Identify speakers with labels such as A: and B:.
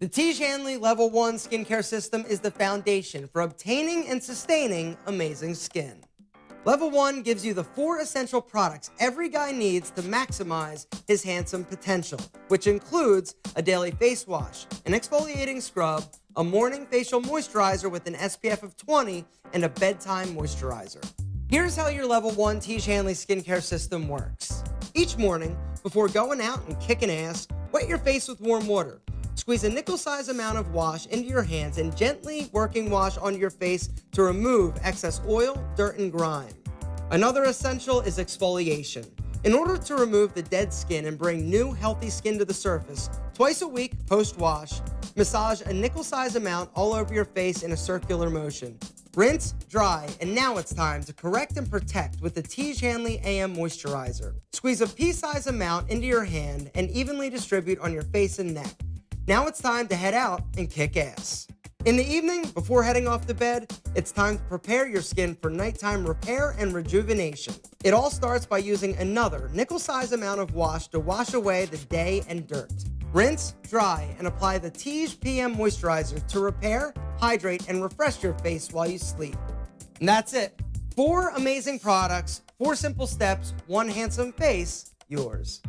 A: The Tiege Hanley Level 1 skincare system is the foundation for obtaining and sustaining amazing skin. Level 1 gives you the 4 essential products every guy needs to maximize his handsome potential, which includes a daily face wash, an exfoliating scrub, a morning facial moisturizer with an SPF of 20, and a bedtime moisturizer. Here's how your Level 1 Tiege Hanley skincare system works. Each morning, before going out and kicking ass, wet your face with warm water. Squeeze a nickel-size amount of wash into your hands and gently working wash on your face to remove excess oil, dirt, and grime. Another essential is exfoliation. In order to remove the dead skin and bring new, healthy skin to the surface, twice a week post-wash, massage a nickel-size amount all over your face in a circular motion. Rinse, dry, and now it's time to correct and protect with the Tiege Hanley AM Moisturizer. Squeeze a pea-size amount into your hand and evenly distribute on your face and neck. Now it's time to head out and kick ass. In the evening, before heading off to bed, it's time to prepare your skin for nighttime repair and rejuvenation. It all starts by using another nickel-size amount of wash to wash away the day and dirt. Rinse, dry, and apply the Tiege PM Moisturizer to repair, hydrate, and refresh your face while you sleep. And that's it. 4 amazing products, 4 simple steps, 1 handsome face, yours.